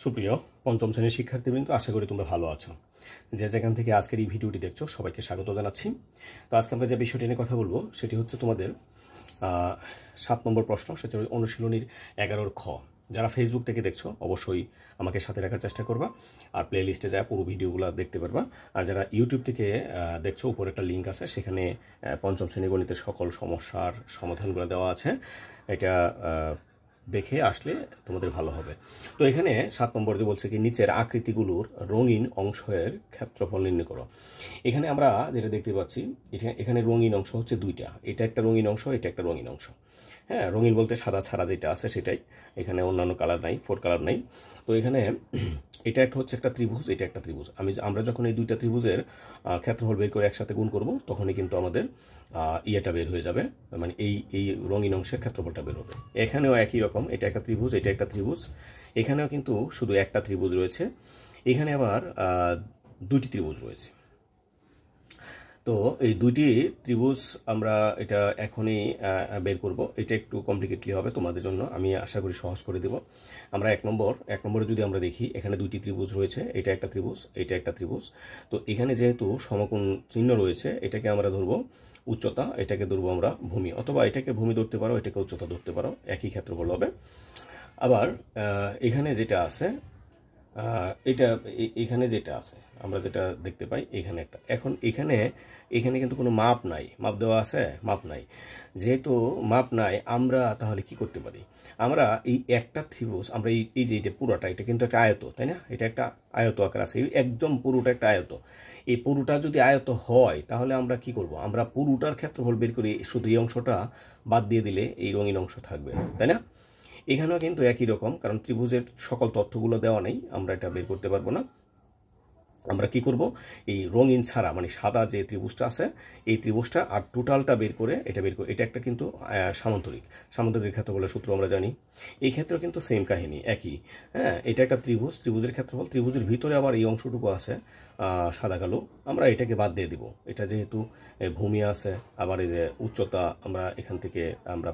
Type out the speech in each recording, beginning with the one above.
সুপ্রিয় পঞ্চম শ্রেণীর শিক্ষার্থীবৃন্দ, আশা করি তোমরা ভালো আছো। যে যেখান থেকে আজকের এই ভিডিওটি দেখছো সবাইকে স্বাগত জানাচ্ছি। তো আজকে আমরা যে বিষয়টি নিয়ে কথা বলবো সেটি হচ্ছে তোমাদের 7 নম্বর প্রশ্ন, সেটা অনুশীলনীর 11 খ। যারা ফেসবুক থেকে দেখছো অবশ্যই আমাকে সাথে রাখার চেষ্টা করবা, আর প্লে লিস্টে যায় পুরো ভিডিওগুলো দেখতে পারবা। আর যারা ইউটিউব থেকে দেখছো, উপরে একটা লিঙ্ক আছে, সেখানে পঞ্চম শ্রেণী গণিতের সকল সমস্যার সমাধানগুলো দেওয়া আছে। এটা দেখে আসলে তোমাদের ভালো হবে। তো এখানে 7 নম্বর যে বলছে কি, নিচের আকৃতিগুলোর রঙিন অংশের ক্ষেত্রফল নির্ণয় করো। এখানে আমরা যেটা দেখতে পাচ্ছি, এখানে রঙিন অংশ হচ্ছে দুইটা, এটা একটা রঙিন অংশ, এটা একটা রঙিন অংশ। হ্যাঁ, রঙিন বলতে সাদা ছাড়া যেটা আছে সেটাই, এখানে অন্যান্য কালার নাই, 4 কালার নাই। তো এখানে এটা একটা হচ্ছে একটা ত্রিভুজ, এটা একটা ত্রিভুজ। আমরা যখন এই দুইটা ত্রিভুজের ক্ষেত্রফল বের করে একসাথে গুণ করব, তখনই কিন্তু আমাদের ইয়েটা বের হয়ে যাবে, মানে এই রঙিন অংশের ক্ষেত্রফলটা বের হবে। এখানেও একই রকম, এটা একটা ত্রিভুজ, এটা একটা ত্রিভুজ। এখানেও কিন্তু শুধু একটা ত্রিভুজ রয়েছে, এখানে আবার দুইটি ত্রিভুজ রয়েছে। তো এই দুইটি ত্রিভুজ আমরা এটা এখনই বের করব। এটা একটু কমপ্লিকেটলি হবে তোমাদের জন্য, আমি আশা করি সহজ করে দেব। আমরা এক নম্বরে যদি আমরা দেখি, এখানে দুইটি ত্রিভুজ রয়েছে, এটা একটা ত্রিভুজ, এটা একটা ত্রিভুজ। তো এখানে যেহেতু সমকোণ চিহ্ন রয়েছে, এটাকে আমরা ধরবো উচ্চতা, এটাকে ধরবো আমরা ভূমি, অথবা এটাকে ভূমি ধরতে পারো, এটাকে উচ্চতা ধরতে পারো, একই ক্ষেত্রফল হবে। আবার এখানে যেটা আছে, এখানে যেটা আছে আমরা যেটা দেখতে পাই, এখানে একটা, এখন এখানে কিন্তু কোনো মাপ নাই, মাপ দেওয়া আছে, মাপ নাই। যেহেতু মাপ নাই, আমরা তাহলে কি করতে পারি? আমরা এই একটা ত্রিভুজ, আমরা এই যে এটা পুরোটা, এটা কিন্তু একটা আয়ত, তাই না? এটা একটা আয়ত আকার আছে, একদম পুরোটা একটা আয়ত। এই পুরোটা যদি আয়ত হয়, তাহলে আমরা কি করব? আমরা পুরোটার ক্ষেত্রফল বের করে শুধু এই অংশটা বাদ দিয়ে দিলে এই রঙিন অংশ থাকবে, তাই না? এখানেও কিন্তু একই রকম, কারণ ত্রিভুজের সকল তথ্যগুলো দেওয়া নেই, আমরা এটা বের করতে পারবো না। আমরা কি করব? এই রঙিন ছাড়া, মানে সাদা যে ত্রিভুজটা আছে, এই ত্রিভুজটা আর টোটালটা বের করে এটা একটা কিন্তু সামান্তরিক ক্ষেত্রফলের সূত্র আমরা জানি। এই ক্ষেত্রেও কিন্তু সেম কাহিনী, একই। হ্যাঁ, এটা একটা ত্রিভুজের ক্ষেত্রফল, ত্রিভুজের ভিতরে আবার এই অংশটুকু আছে সাদা কালো, আমরা এটাকে বাদ দিয়ে দিব। এটা যেহেতু ভূমি আছে, আবার এই যে উচ্চতা আমরা এখান থেকে আমরা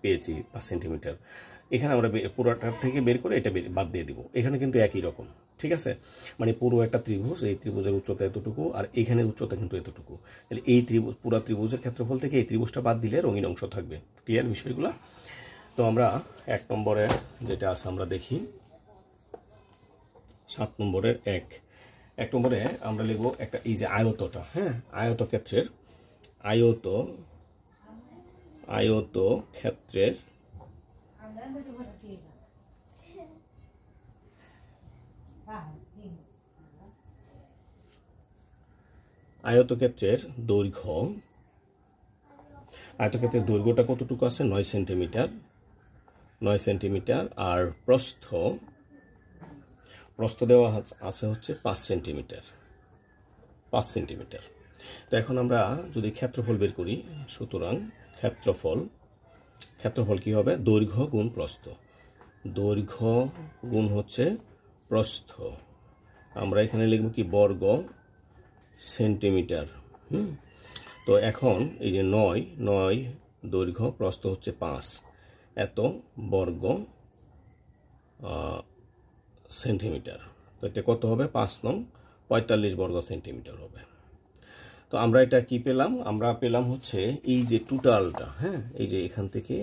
পেয়েছি 5 সেন্টিমিটার, এখানে আমরা পুরোটা থেকে বের করে এটা বাদ দিয়ে দিব। এখানে কিন্তু একই রকম, ঠিক আছে? মানে পুরো একটা ত্রিভুজ, এই ত্রিভুজের উচ্চতা এতটুকু, আর এখানে উচ্চতা কিন্তু এতটুকু। তাহলে এই পুরো ত্রিভুজের ক্ষেত্রফল থেকে এই ত্রিভুজটা বাদ দিলে রঙিন অংশ থাকবে। ক্লিয়ার বিষয়গুলো? তো আমরা 1 নম্বরে যেটা আছে আমরা দেখি, 7 নম্বরের 1 নম্বরে আমরা লিখবো একটা, এই যে আয়তটা, হ্যাঁ, আয়তক্ষেত্রের আয়তক্ষেত্রের দৈর্ঘ্যটা কতটুকু আছে? 9 সেন্টিমিটার। আর প্রস্থ দেওয়া আছে হচ্ছে 5 সেন্টিমিটার। তো এখন আমরা যদি ক্ষেত্রফল বের করি, সুতরাং ক্ষেত্রফল কি হবে? দৈর্ঘ্য গুণ প্রস্থ, দৈর্ঘ্য গুণ হচ্ছে প্রস্থ। আমরা এখানে লিখব কি? বর্গ সেন্টিমিটার। তো এখন এই যে 9 দৈর্ঘ্য, প্রস্থ হচ্ছে 5, এত বর্গ সেন্টিমিটার। তো এটা কত হবে? 5 নং 45 বর্গ সেন্টিমিটার হবে। তো আমরা এটা কি পেলাম? আমরা পেলাম হচ্ছে এই যে টোটালটা, হ্যাঁ, এই যে এখান থেকে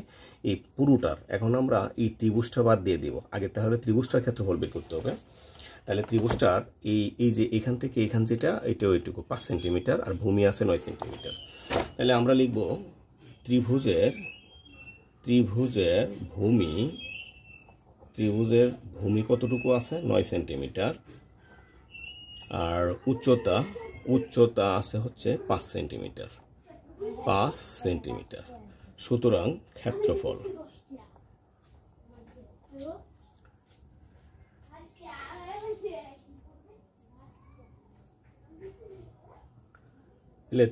এই পুরোটার, এখন আমরা এই ত্রিভুজটা বাদ দিয়ে দিব আগে, তাহলে ত্রিভুজটার ক্ষেত্রফল বের করতে হবে। তাহলে ত্রিভুজটার এই যে এখান থেকে এখান যেটা, এটাও এইটুকু 5 সেন্টিমিটার, আর ভূমি আছে 9 সেন্টিমিটার। তাহলে আমরা লিখব ত্রিভুজের ভূমি কতটুকু আছে? 9 সেন্টিমিটার। আর উচ্চতা আছে হচ্ছে 5 সেন্টিমিটার। সুতরাং ক্ষেত্রফল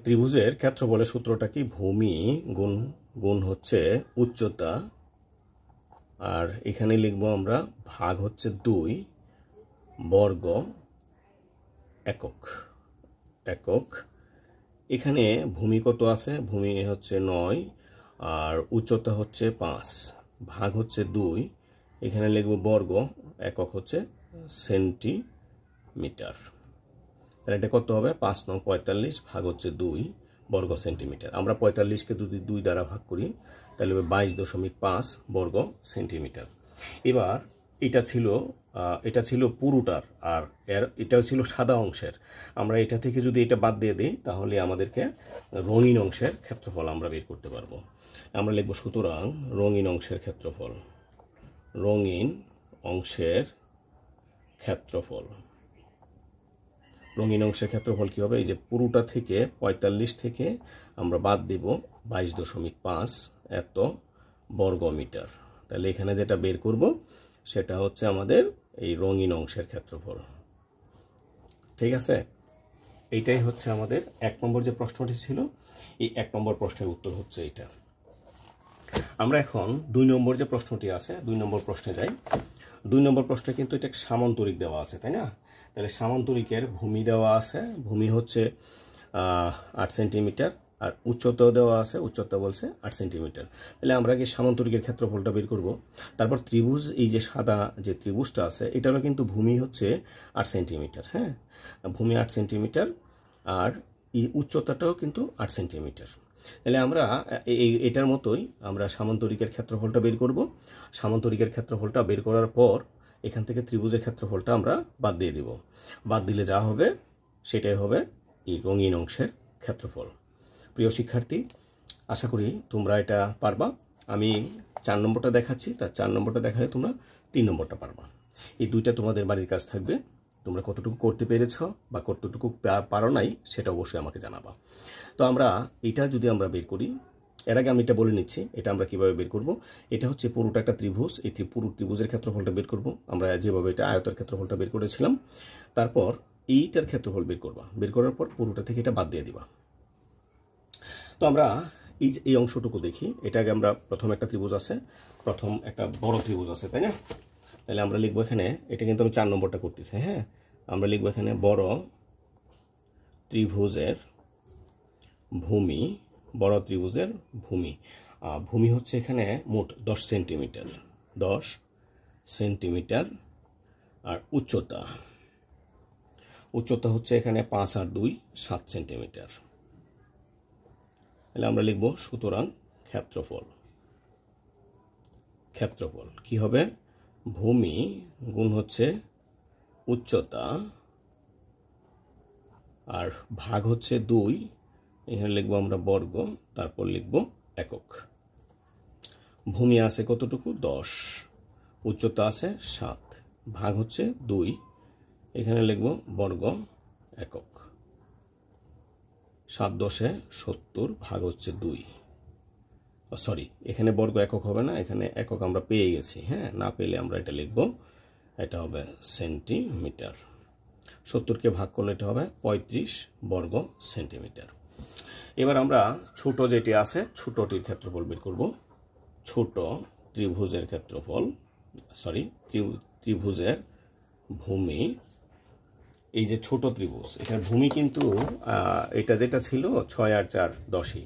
ত্রিভুজের ক্ষেত্রফলের সূত্রটা কি? ভূমি গুণ হচ্ছে উচ্চতা, আর এখানে লিখবো আমরা ভাগ হচ্ছে 2 বর্গ একক। এখানে ভূমি কত আছে? ভূমি হচ্ছে 9, আর উচ্চতা হচ্ছে 5, ভাগ হচ্ছে 2, এখানে লিখব বর্গ, একক হচ্ছে সেন্টিমিটার। তাহলে এটা কত হবে? 5 নং 45 ভাগ হচ্ছে 2 বর্গ সেন্টিমিটার। আমরা 45কে যদি 2 দ্বারা ভাগ করি তাহলে হবে 22.5 বর্গ সেন্টিমিটার। এবার এটা ছিল পুরোটার, আর এটাও ছিল সাদা অংশের। আমরা এটা থেকে যদি এটা বাদ দিয়ে দিই তাহলে আমাদেরকে রঙিন অংশের ক্ষেত্রফল আমরা বের করতে পারবো। আমরা লিখব সুতরাং রঙিন অংশের ক্ষেত্রফল। রঙিন অংশের ক্ষেত্রফল। রঙিন অংশের ক্ষেত্রফল কি হবে? এই যে পুরোটা থেকে 45 থেকে আমরা বাদ দিব 22.5 এত বর্গ মিটার। তাহলে এখানে যেটা বের করব সেটা হচ্ছে আমাদের এই রঙিন অংশের ক্ষেত্রফল। ঠিক আছে, এইটাই হচ্ছে আমাদের 1 নম্বর যে প্রশ্নটি ছিল, এই 1 নম্বর প্রশ্নের উত্তর হচ্ছে এটা। আমরা এখন 2 নম্বর যে প্রশ্নটি আছে 2 নম্বর প্রশ্নে যাই। 2 নম্বর প্রশ্নে কিন্তু এটা সামান্তরিক দেওয়া আছে, তাই না? তাহলে সামান্তরিকের ভূমি দেওয়া আছে, ভূমি হচ্ছে 8 সেন্টিমিটার, আর উচ্চতাও দেওয়া আছে, উচ্চতা বলছে 8 সেন্টিমিটার। তাহলে আমরা কি সামান্তরিকের ক্ষেত্রফলটা বের করব। তারপর ত্রিভুজ, এই যে সাদা যে ত্রিভুজটা আছে এটারও কিন্তু ভূমি হচ্ছে 8 সেন্টিমিটার। হ্যাঁ, ভূমি 8 সেন্টিমিটার, আর এই উচ্চতাটাও কিন্তু 8 সেন্টিমিটার। তাহলে আমরা এটার মতোই আমরা সামান্তরিকের ক্ষেত্রফলটা বের করব। সামান্তরিকের ক্ষেত্রফলটা বের করার পর এখান থেকে ত্রিভুজের ক্ষেত্রফলটা আমরা বাদ দিয়ে দিব। বাদ দিলে যা হবে সেটাই হবে এই রঙিন অংশের ক্ষেত্রফল। প্রিয় শিক্ষার্থী, আশা করি তোমরা এটা পারবা। আমি 4 নম্বরটা দেখাচ্ছি, তার 4 নম্বরটা দেখালে তোমরা 3 নম্বরটা পারবা। এই দুইটা তোমাদের বাড়ির কাজ থাকবে। তোমরা কতটুকু করতে পেরেছ বা কতটুকু পারো নাই সেটা অবশ্যই আমাকে জানাবা। তো আমরা এটা যদি আমরা বের করি, এর আগে আমি এটা বলে নিচ্ছি এটা আমরা কিভাবে বের করব। এটা হচ্ছে পুরোটা একটা ত্রিভুজ, এই পুরো ত্রিভুজের ক্ষেত্রফলটা বের করব আমরা যেভাবে এটা আয়তের ক্ষেত্রফলটা বের করেছিলাম। তারপর এইটার ক্ষেত্রফল বের করবা, বের করার পর পুরোটা থেকে এটা বাদ দিয়ে দিবা। তো আমরা এই অংশটুকু দেখি। এটা আগে আমরা প্রথম একটা ত্রিভুজ আছে, প্রথম একটা বড় ত্রিভুজ আছে, তাই না? তাহলে আমরা লিখবো এখানে, এটা কিন্তু আমি 4 নম্বরটা করতেছি। হ্যাঁ, আমরা লিখবো এখানে বড় ত্রিভুজের ভূমি। বড় ত্রিভুজের ভূমি, ভূমি হচ্ছে এখানে মোট 10 সেন্টিমিটার। 10 সেন্টিমিটার। আর উচ্চতা হচ্ছে এখানে 5 আর 2 7 সেন্টিমিটার। তাহলে আমরা লিখব সুতরাং ক্ষেত্রফল কি হবে? ভূমি গুণ হচ্ছে উচ্চতা আর ভাগ হচ্ছে 2, এখানে লিখবো আমরা বর্গ, তারপর লিখব একক। ভূমি আছে কতটুকু? 10, উচ্চতা আছে 7, ভাগ হচ্ছে 2, এখানে লিখব বর্গ একক। 7 10 70, ভাগ হচ্ছে 2। সরি, এখানে বর্গ একক হবে না, এখানে একক আমরা পেয়ে গেছি। হ্যাঁ, না পেলে আমরা এটা লিখব, এটা হবে সেন্টিমিটার। 70কে ভাগ করলে এটা হবে 35 বর্গ সেন্টিমিটার। এবার আমরা ছোট যেটি আছে ছোটটির ক্ষেত্রফল বের করব। ছোট ত্রিভুজের ক্ষেত্রফল, সরি ত্রিভুজের ভূমি। এই যে ছোট ত্রিভুজ, এটার ভূমি কিন্তু এটা যেটা ছিল 6 আর 4 10ই,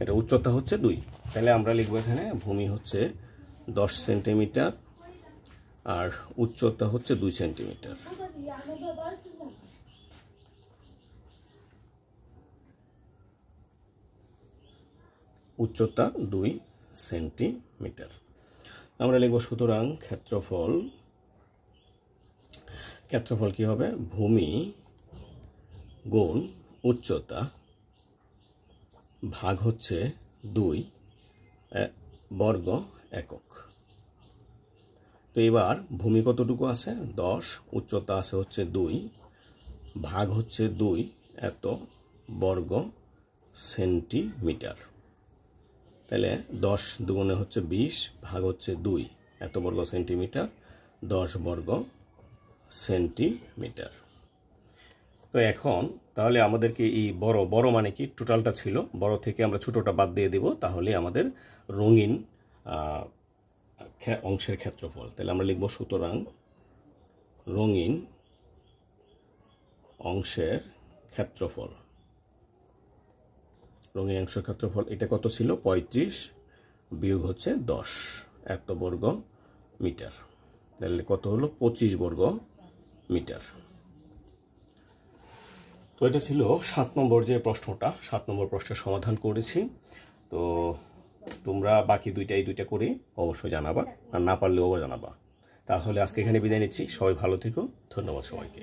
এটা উচ্চতা হচ্ছে 2। তাহলে আমরা লিখবো এখানে ভূমি হচ্ছে 10 সেন্টিমিটার আর উচ্চতা হচ্ছে 2 সেন্টিমিটার। উচ্চতা 2 সেন্টিমিটার। আমরা লিখব সুতরাং ক্ষেত্রফল কি হবে? ভূমি গুণ উচ্চতা ভাগ হচ্ছে 2 বর্গ একক। তো এবার ভূমি কতটুকু আছে? 10, উচ্চতা আছে হচ্ছে 2, ভাগ হচ্ছে 2 এত বর্গ সেন্টিমিটার। তাহলে 10 দুগুণে হচ্ছে 20, ভাগ হচ্ছে 2 এত বর্গ সেন্টিমিটার, 10 বর্গ সেন্টিমিটার। তো এখন তাহলে আমাদেরকে এই বড় মানে কি টোটালটা ছিল, বড় থেকে আমরা ছোটটা বাদ দিয়ে দেব, তাহলে আমাদের রঙিন অংশের ক্ষেত্রফল। তাহলে আমরা লিখব সুতরাং রঙিন অংশের ক্ষেত্রফল। রঙিন অংশের ক্ষেত্রফল এটা কত ছিল? 35 বিয়োগ হচ্ছে 10 এত বর্গ মিটার। তাহলে কত হলো? 25 বর্গ মিটার। তো এটা ছিল 7 নম্বর যে প্রশ্নটা, 7 নম্বর প্রশ্নের সমাধান করেছি। তো তোমরা বাকি এই দুইটা করে অবশ্যই জানাবা, আর না পারলেও জানাবা। তাহলে আজকে এখানে বিদায় নিচ্ছি। সবাই ভালো থেকো, ধন্যবাদ সবাইকে।